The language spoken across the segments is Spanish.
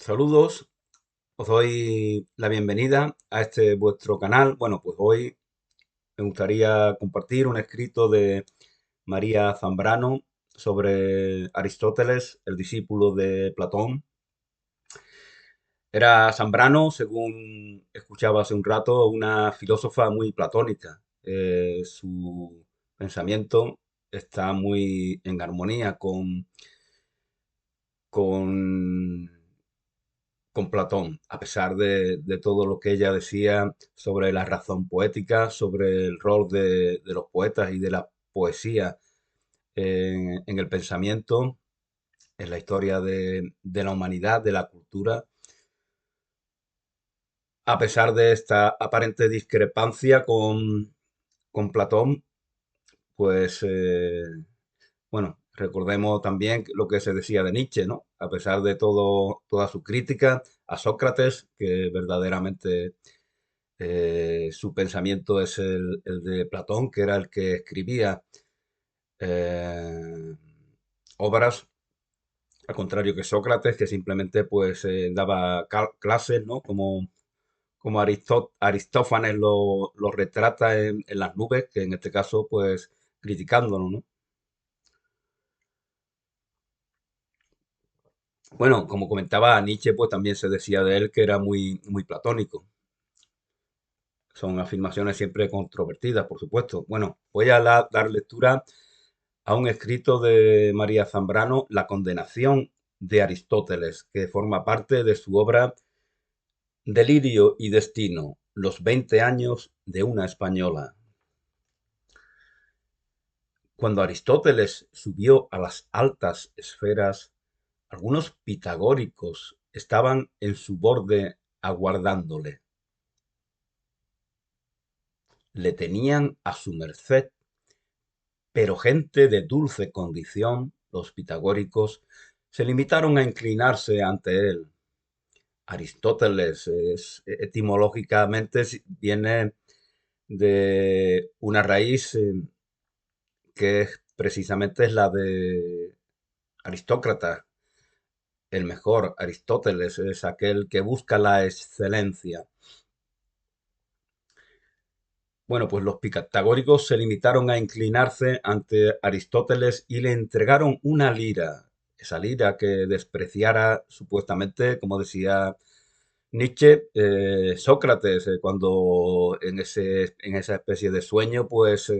Saludos, os doy la bienvenida a este vuestro canal. Bueno, pues hoy me gustaría compartir un escrito de María Zambrano sobre Aristóteles, el discípulo de Platón. Era Zambrano, según escuchaba hace un rato, una filósofa muy platónica. Su pensamiento está muy en armonía con con Platón, a pesar de todo lo que ella decía sobre la razón poética, sobre el rol de los poetas y de la poesía en el pensamiento, en la historia de la humanidad, de la cultura. A pesar de esta aparente discrepancia con Platón, pues bueno, recordemos también lo que se decía de Nietzsche, ¿no? A pesar de toda su crítica a Sócrates, que verdaderamente su pensamiento es el de Platón, que era el que escribía eh, obras, al contrario que Sócrates, que simplemente pues daba clases, ¿no? Como Aristófanes lo retrata en Las nubes, que en este caso pues criticándolo, ¿no? Bueno, como comentaba Nietzsche, pues también se decía de él que era muy platónico. Son afirmaciones siempre controvertidas, por supuesto. Bueno, voy a dar lectura a un escrito de María Zambrano, La condenación de Aristóteles, que forma parte de su obra Delirio y destino, los 20 años de una española. Cuando Aristóteles subió a las altas esferas, algunos pitagóricos estaban en su borde aguardándole. Le tenían a su merced, pero gente de dulce condición, los pitagóricos, se limitaron a inclinarse ante él. Aristóteles etimológicamente viene de una raíz que precisamente es la de aristócrata, el mejor. Aristóteles es aquel que busca la excelencia. Bueno, pues los pitagóricos se limitaron a inclinarse ante Aristóteles y le entregaron una lira, esa lira que despreciara supuestamente, como decía Nietzsche, Sócrates, cuando en esa especie de sueño, pues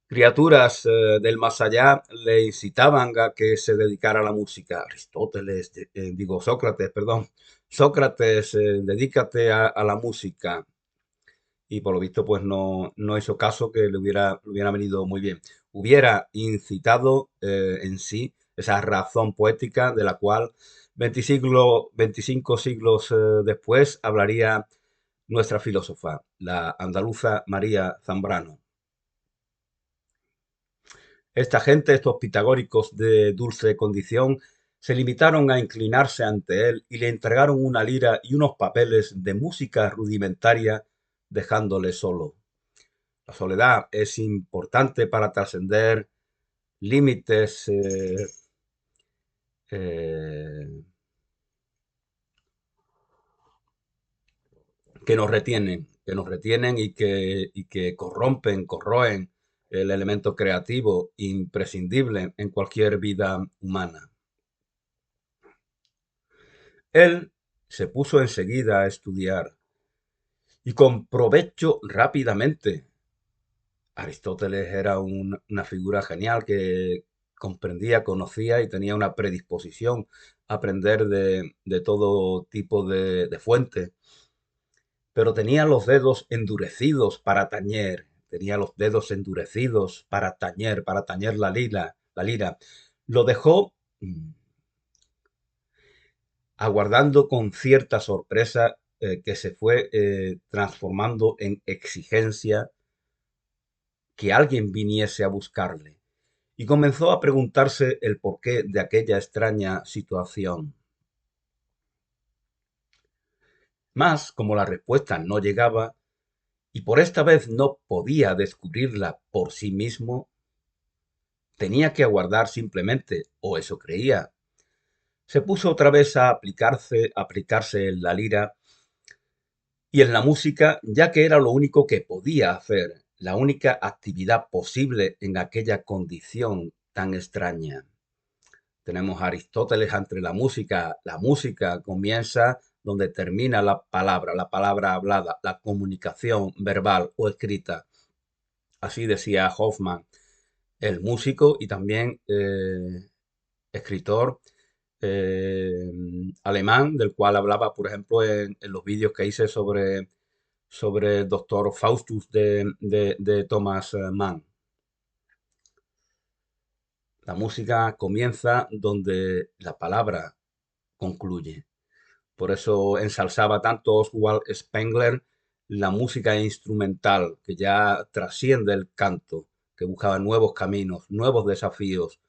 criaturas del más allá le incitaban a que se dedicara a la música. Aristóteles, digo Sócrates, perdón, Sócrates, dedícate a la música. Y por lo visto, pues no hizo caso, que le hubiera venido muy bien. Hubiera incitado en sí esa razón poética de la cual 25 siglos después hablaría nuestra filósofa, la andaluza María Zambrano. Esta gente, estos pitagóricos de dulce condición, se limitaron a inclinarse ante él y le entregaron una lira y unos papeles de música rudimentaria, dejándole solo. La soledad es importante para trascender límites eh, que nos retienen y que corroen el elemento creativo imprescindible en cualquier vida humana. Él se puso enseguida a estudiar y con provecho rápidamente. Aristóteles era una figura genial que comprendía, conocía y tenía una predisposición a aprender de todo tipo de fuentes, pero tenía los dedos endurecidos para tañer, tenía los dedos endurecidos para tañer la lira. Lo dejó aguardando con cierta sorpresa que se fue transformando en exigencia que alguien viniese a buscarle, y comenzó a preguntarse el porqué de aquella extraña situación. Mas, como la respuesta no llegaba, y por esta vez no podía descubrirla por sí mismo, tenía que aguardar simplemente, o eso creía, se puso otra vez a aplicarse en la lira y en la música, ya que era lo único que podía hacer, la única actividad posible en aquella condición tan extraña. Tenemos a Aristóteles entre la música. La música comienza donde termina la palabra hablada, la comunicación verbal o escrita. Así decía Hoffman, el músico y también escritor eh, alemán, del cual hablaba, por ejemplo, en los vídeos que hice sobre el doctor Faustus de Thomas Mann. La música comienza donde la palabra concluye. Por eso ensalzaba tanto Oswald Spengler la música instrumental, que ya trasciende el canto, que buscaba nuevos caminos, nuevos desafíos,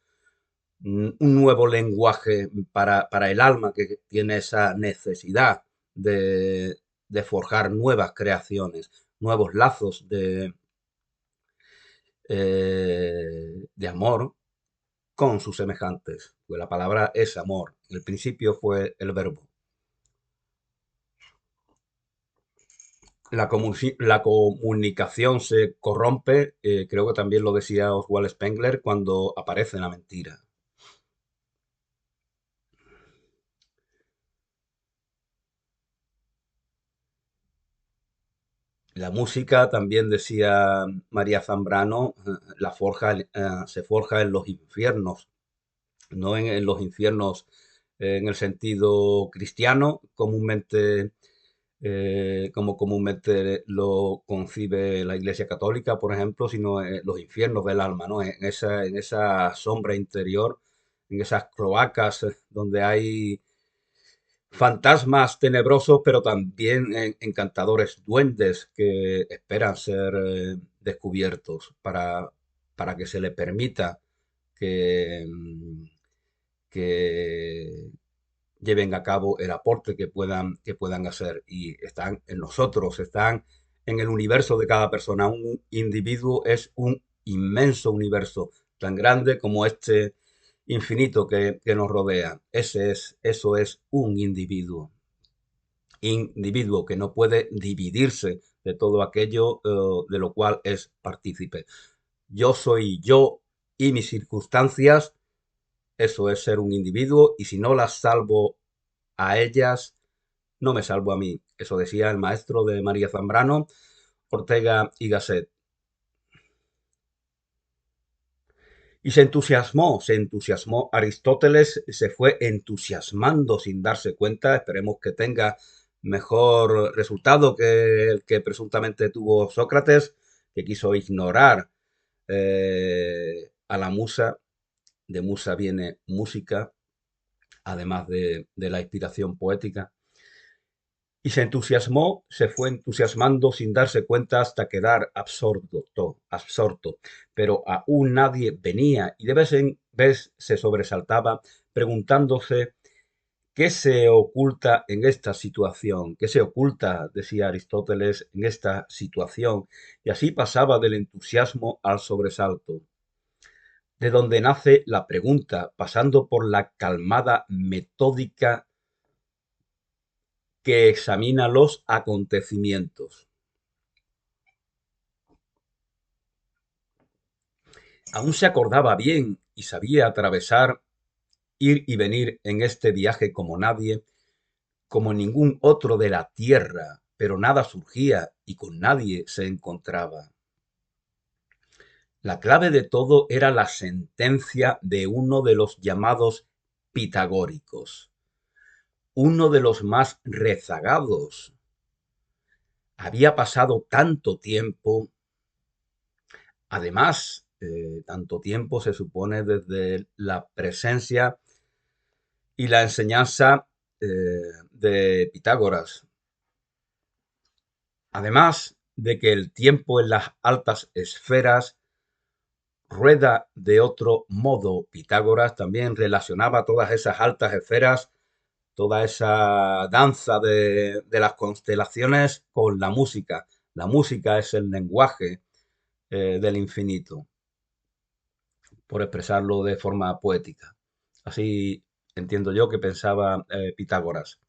un nuevo lenguaje para el alma que tiene esa necesidad de forjar nuevas creaciones, nuevos lazos de amor con sus semejantes. Pues la palabra es amor. El principio fue el verbo. La comunicación se corrompe, creo que también lo decía Oswald Spengler, cuando aparece la mentira. La música, también decía María Zambrano, se forja en los infiernos, no en los infiernos en el sentido cristiano, como comúnmente lo concibe la Iglesia Católica, por ejemplo, sino en los infiernos del alma, ¿no? En esa sombra interior, en esas cloacas donde hay fantasmas tenebrosos, pero también encantadores duendes que esperan ser descubiertos para que se le permita que, que lleven a cabo el aporte que puedan hacer. Y están en nosotros, están en el universo de cada persona. Un individuo es un inmenso universo, tan grande como este infinito que nos rodea. Eso es un individuo que no puede dividirse de todo aquello de lo cual es partícipe. Yo soy yo y mis circunstancias, eso es ser un individuo, y si no las salvo a ellas, no me salvo a mí. Eso decía el maestro de María Zambrano, Ortega y Gasset. Y se entusiasmó. Aristóteles se fue entusiasmando sin darse cuenta. Esperemos que tenga mejor resultado que el que presuntamente tuvo Sócrates, que quiso ignorar a la musa. De musa viene música, además de la inspiración poética. Y se fue entusiasmando sin darse cuenta hasta quedar absorto. Pero aún nadie venía y de vez en vez se sobresaltaba preguntándose qué se oculta en esta situación, qué se oculta, decía Aristóteles, en esta situación. Y así pasaba del entusiasmo al sobresalto, de donde nace la pregunta, pasando por la calmada metódica que examina los acontecimientos. Aún se acordaba bien y sabía atravesar, ir y venir en este viaje como nadie, como ningún otro de la tierra, pero nada surgía y con nadie se encontraba. La clave de todo era la sentencia de uno de los llamados pitagóricos, uno de los más rezagados. Había pasado tanto tiempo, además, tanto tiempo se supone desde la presencia y la enseñanza de Pitágoras. Además de que el tiempo en las altas esferas rueda de otro modo. Pitágoras también relacionaba todas esas altas esferas, toda esa danza de las constelaciones con la música. La música es el lenguaje del infinito, por expresarlo de forma poética. Así entiendo yo que pensaba Pitágoras.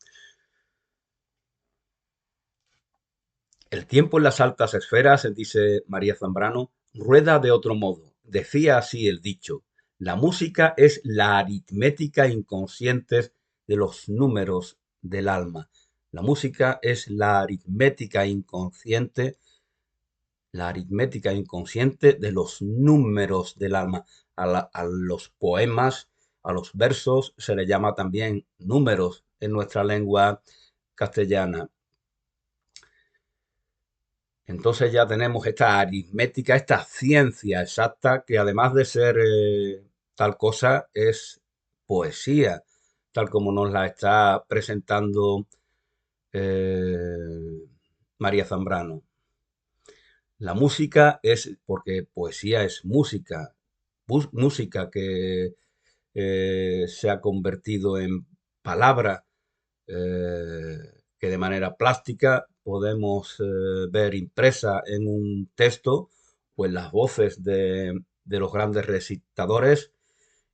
El tiempo en las altas esferas, dice María Zambrano, rueda de otro modo. Decía así el dicho: la música es la aritmética inconsciente de los números del alma. La música es la aritmética inconsciente de los números del alma. A los poemas, a los versos, se le llama también números en nuestra lengua castellana. Entonces ya tenemos esta aritmética, esta ciencia exacta, que además de ser tal cosa, es poesía, tal como nos la está presentando eh, María Zambrano. La música es, porque poesía es música, música que se ha convertido en palabra, eh, que de manera plástica podemos ver impresa en un texto, pues las voces de los grandes recitadores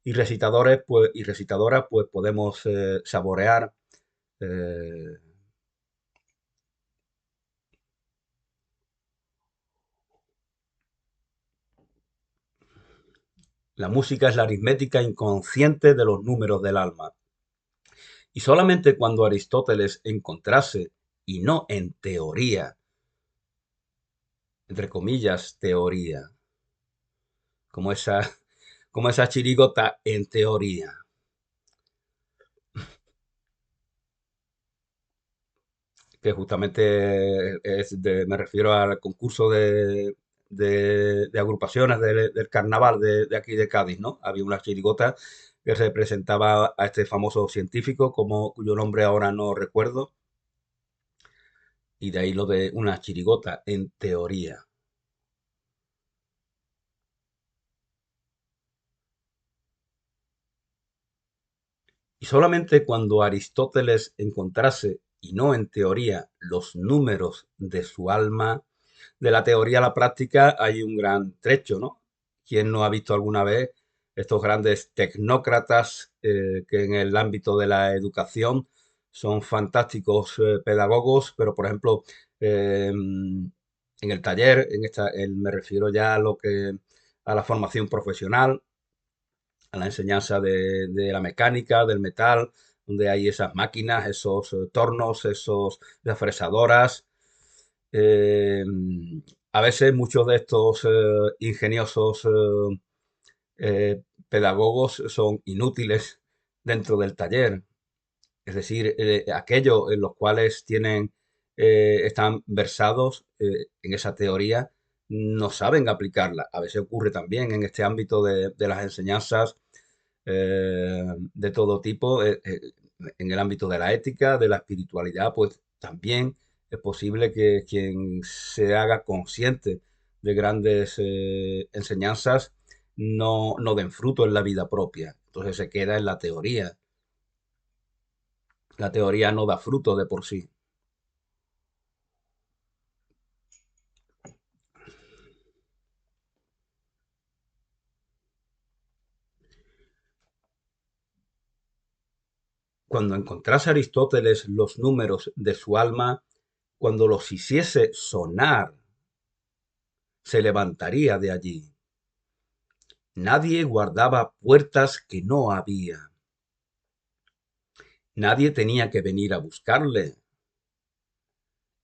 y recitadores, pues, y recitadoras, pues podemos saborear. eh, la música es la aritmética inconsciente de los números del alma. Y solamente cuando Aristóteles encontrase, y no en teoría, entre comillas, teoría, como esa, como esa chirigota en teoría, que justamente me refiero al concurso de agrupaciones del carnaval de aquí de Cádiz, ¿no? Había una chirigota que representaba a este famoso científico, cuyo nombre ahora no recuerdo, y de ahí lo de una chirigota en teoría. Y solamente cuando Aristóteles encontrase, y no en teoría, los números de su alma, de la teoría a la práctica hay un gran trecho, ¿no? ¿Quién no ha visto alguna vez estos grandes tecnócratas que en el ámbito de la educación son fantásticos pedagogos, pero por ejemplo, en el taller, me refiero ya a lo que a la formación profesional, a la enseñanza de la mecánica, del metal, donde hay esas máquinas, esos tornos, esas fresadoras. Eh, a veces muchos de estos ingeniosos pedagogos son inútiles dentro del taller. Es decir, aquellos en los cuales están versados en esa teoría, no saben aplicarla. A veces ocurre también en este ámbito de las enseñanzas de todo tipo, en el ámbito de la ética, de la espiritualidad, pues también es posible que quien se haga consciente de grandes enseñanzas no den fruto en la vida propia. Entonces se queda en la teoría. La teoría no da fruto de por sí. Cuando encontrase Aristóteles los números de su alma, cuando los hiciese sonar, se levantaría de allí. Nadie guardaba puertas que no había. Nadie tenía que venir a buscarle.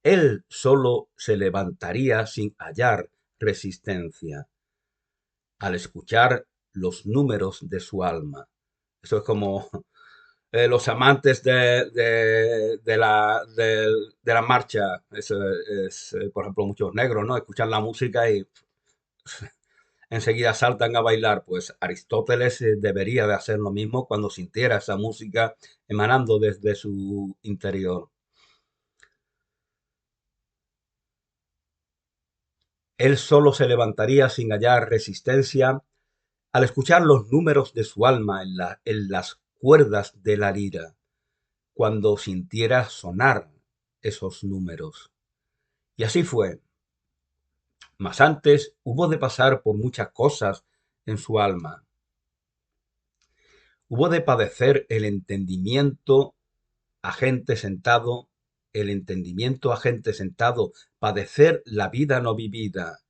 Él solo se levantaría sin hallar resistencia al escuchar los números de su alma. Eso es como los amantes de la marcha, por ejemplo, muchos negros, ¿no? Escuchan la música y enseguida saltan a bailar. Pues Aristóteles debería de hacer lo mismo cuando sintiera esa música emanando desde su interior. Él solo se levantaría sin hallar resistencia al escuchar los números de su alma en las cuerdas de la lira, cuando sintiera sonar esos números. Y así fue. Mas antes hubo de pasar por muchas cosas en su alma. Hubo de padecer el entendimiento a gente sentado, el entendimiento a gente sentado, padecer la vida no vivida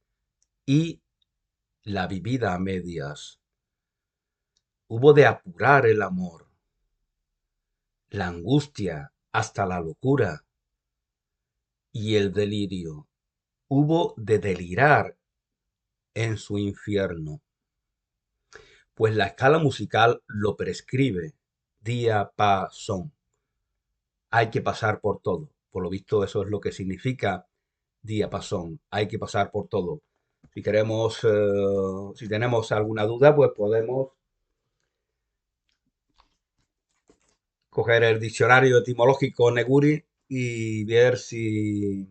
y la vivida a medias. Hubo de apurar el amor, la angustia hasta la locura y el delirio. Hubo de delirar en su infierno, pues la escala musical lo prescribe, día, pa, son. Hay que pasar por todo. Por lo visto, eso es lo que significa diapasón. Hay que pasar por todo. Si queremos, si tenemos alguna duda, pues podemos coger el diccionario etimológico Neguri y ver si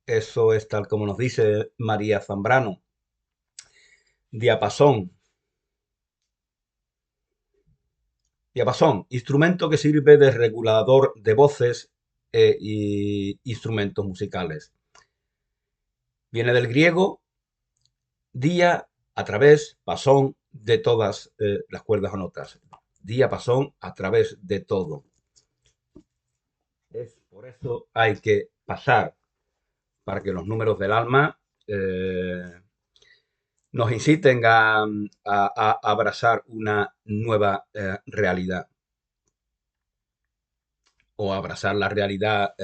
eso es tal como nos dice María Zambrano. Diapasón. Diapasón, instrumento que sirve de regulador de voces y instrumentos musicales. Viene del griego día a través, pasón de todas las cuerdas o notas. Diapasón a través de todo. Es por eso hay que pasar para que los números del alma nos inciten a abrazar una nueva realidad o abrazar la realidad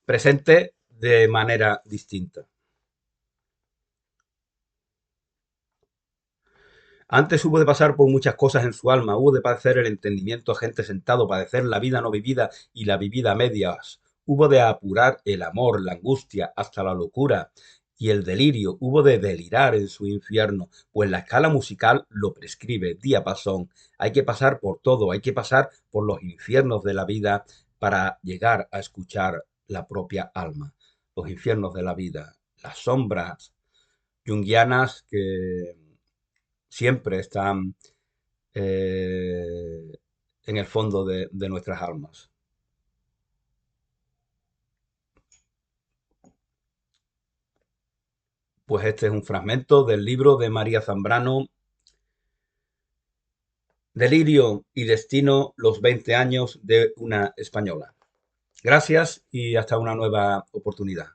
presente de manera distinta. Antes hubo de pasar por muchas cosas en su alma, hubo de padecer el entendimiento a gente sentado, padecer la vida no vivida y la vivida a medias, hubo de apurar el amor, la angustia, hasta la locura y el delirio, hubo de delirar en su infierno, pues la escala musical lo prescribe, diapasón, hay que pasar por todo, hay que pasar por los infiernos de la vida para llegar a escuchar la propia alma, los infiernos de la vida, las sombras junguianas que siempre están eh, en el fondo de nuestras almas. Pues este es un fragmento del libro de María Zambrano, Delirio y destino, los 20 años de una española. Gracias y hasta una nueva oportunidad.